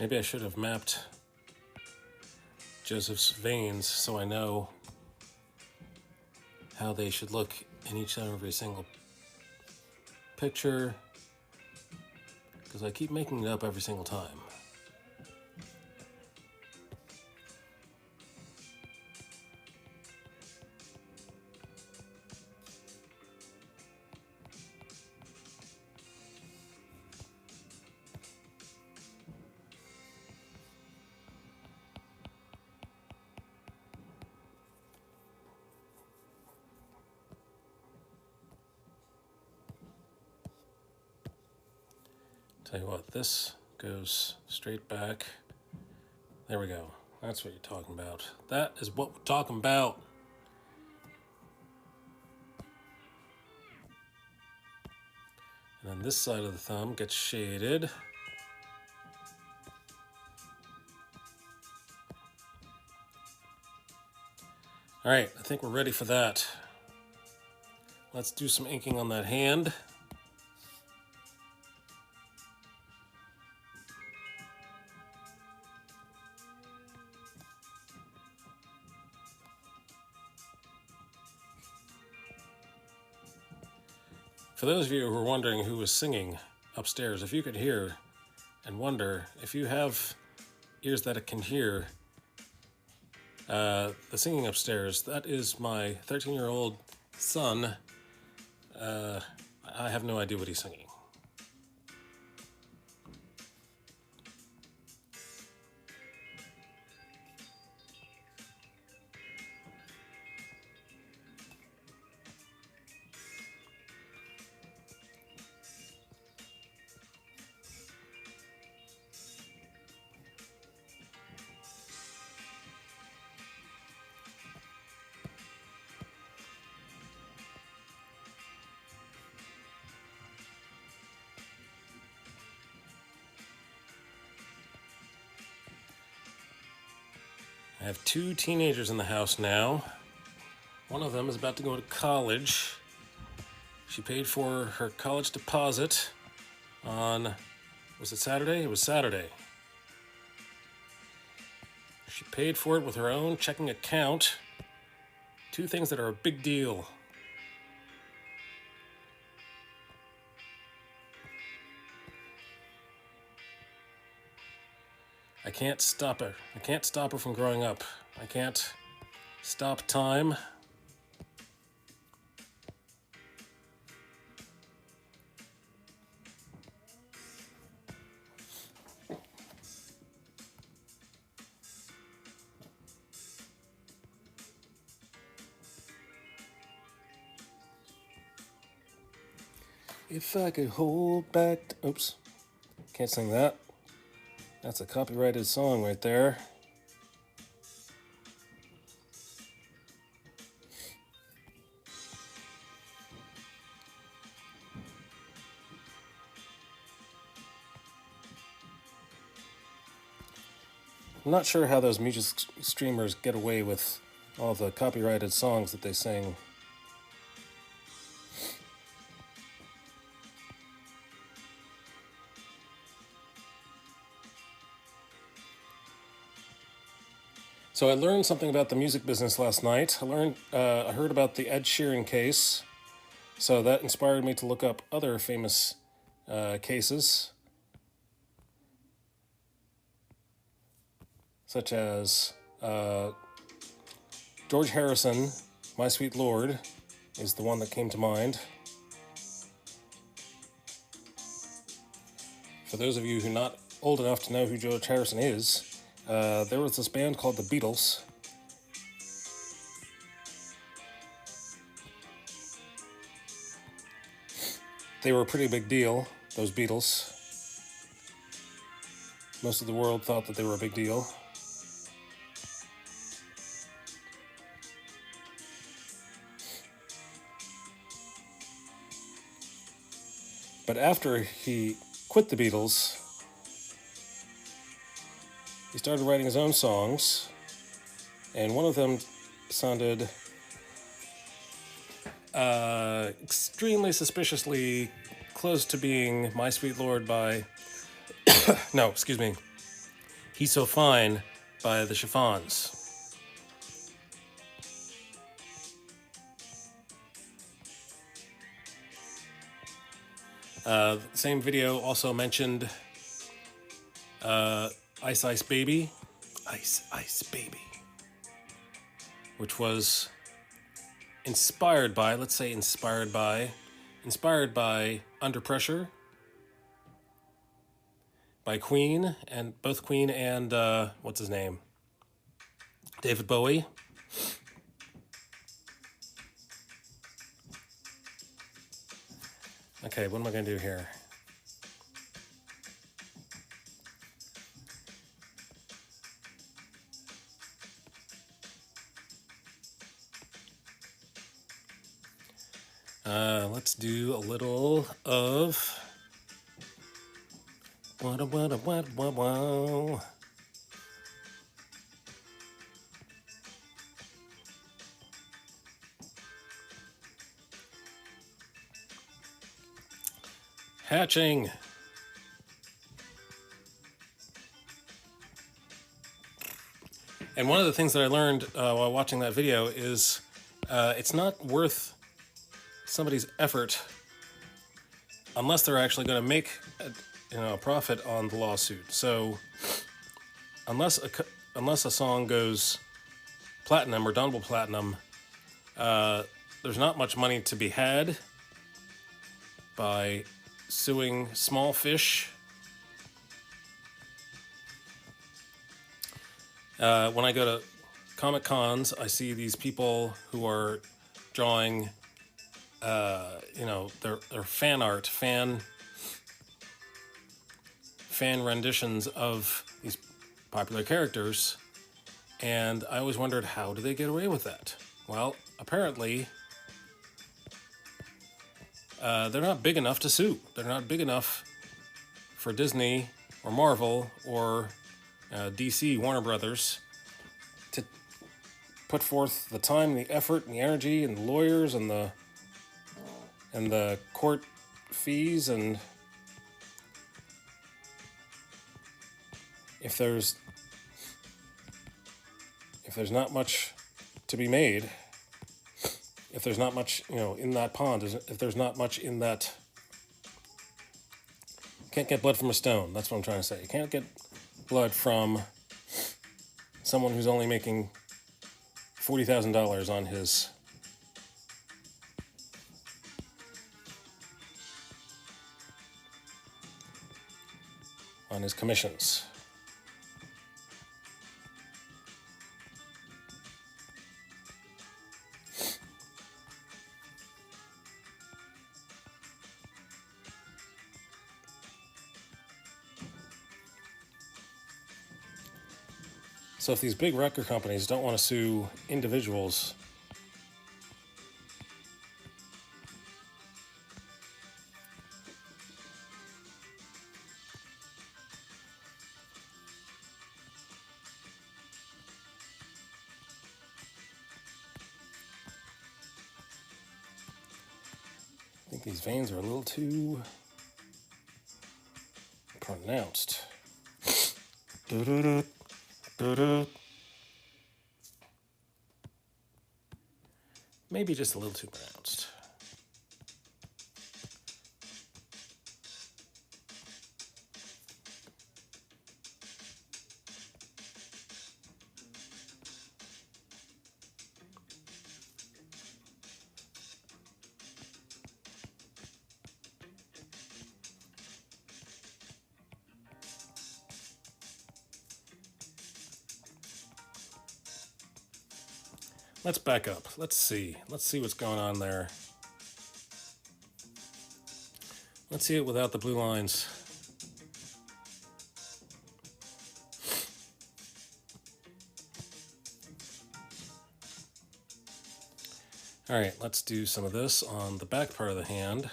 Maybe I should have mapped Joseph's veins so I know how they should look in each and every single picture, because I keep making it up every single time. Tell you what, this goes straight back. There we go. That's what you're talking about. That is what we're talking about. And then this side of the thumb gets shaded. All right, I think we're ready for that. Let's do some inking on that hand. For those of you who are wondering who was singing upstairs, if you could hear and wonder, if you have ears that it can hear, the singing upstairs, that is my 13-year-old son. I have no idea what he's singing. I have 2 teenagers in the house now. One of them is about to go to college. She paid for her college deposit on, was it Saturday? It was Saturday. She paid for it with her own checking account. 2 things that are a big deal. I can't stop her. I can't stop her from growing up. I can't stop time. If I could hold back... Oops. Can't sing that. That's a copyrighted song right there. I'm not sure how those music streamers get away with all the copyrighted songs that they sing. So I learned something about the music business last night. I heard about the Ed Sheeran case. So that inspired me to look up other famous cases, such as George Harrison, My Sweet Lord, is the one that came to mind. For those of you who are not old enough to know who George Harrison is, there was this band called the Beatles. They were a pretty big deal, those Beatles. Most of the world thought that they were a big deal. But after he quit the Beatles, he started writing his own songs, and one of them sounded extremely suspiciously close to being My Sweet Lord by... no, excuse me. He's So Fine by the Chiffons. Same video also mentioned Ice Ice Baby. Ice Ice Baby. Which was inspired by, let's say inspired by Under Pressure by Queen, and both Queen and, what's his name? David Bowie. Okay, what am I going to do here? Let's do a little of... Hatching. And one of the things that I learned while watching that video is it's not worth somebody's effort unless they're actually going to make a profit on the lawsuit. So unless a song goes platinum or double platinum, there's not much money to be had by suing small fish. When I go to Comic Cons, I see these people who are drawing, their fan art, fan renditions of these popular characters, and I always wondered, how do they get away with that? Well, apparently, they're not big enough to sue. They're not big enough for Disney or Marvel or DC, Warner Brothers, to put forth the time, the effort, and the energy, and the lawyers, and the court fees, and if there's not much to be made, if there's not much, in that pond, if there's not much in that, you can't get blood from a stone. That's what I'm trying to say. You can't get blood from someone who's only making $40,000 on his commissions. So if these big record companies don't want to sue individuals, I think these veins are a little too pronounced. Maybe just a little too pronounced. Let's back up. Let's see what's going on there. Let's see it without the blue lines. All right, let's do some of this on the back part of the hand.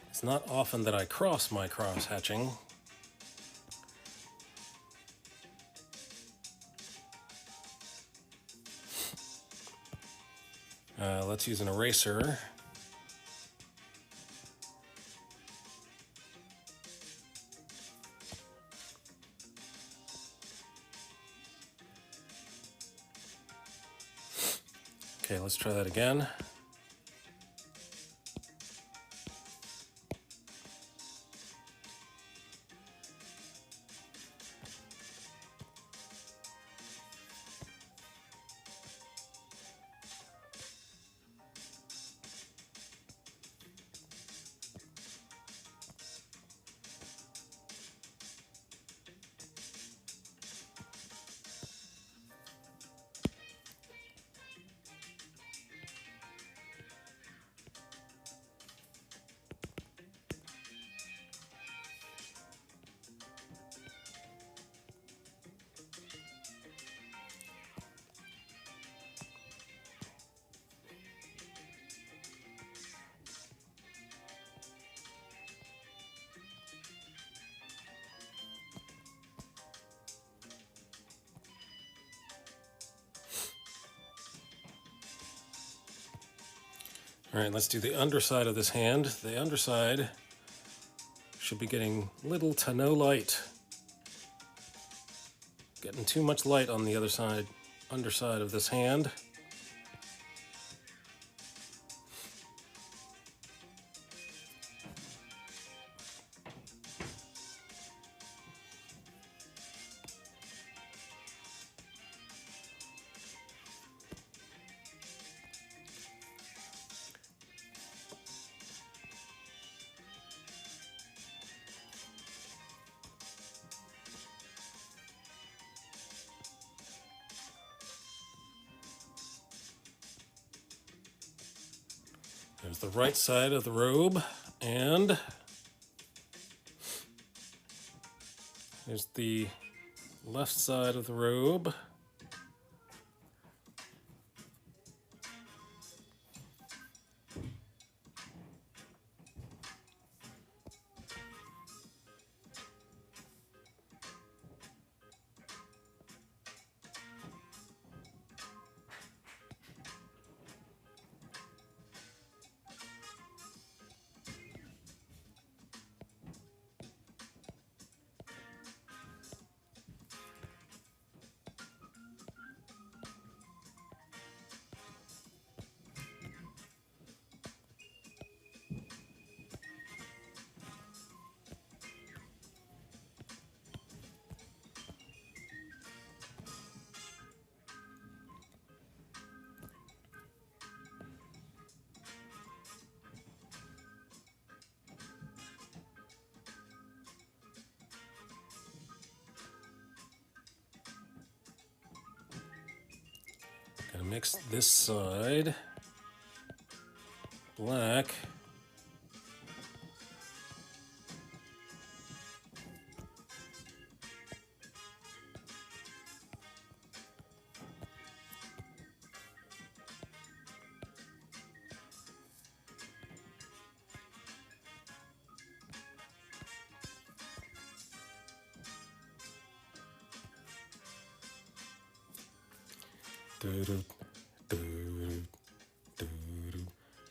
It's not often that I cross my cross hatching. let's use an eraser. Okay, let's try that again. All right, let's do the underside of this hand. The underside should be getting little to no light. Getting too much light on the other side, underside of this hand. There's the right side of the robe, and there's the left side of the robe. Gonna mix this side black.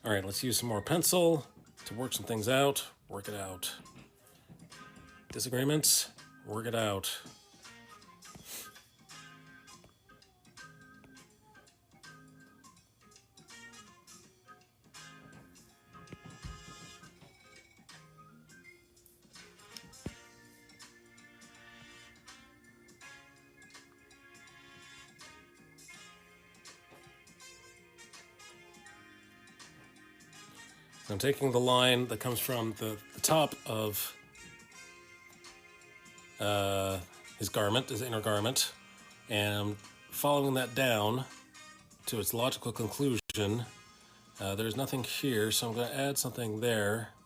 All right, let's use some more pencil to work some things out. Work it out. Disagreements? Work it out. I'm taking the line that comes from the top of his garment, his inner garment, and I'm following that down to its logical conclusion. There's nothing here, so I'm going to add something there.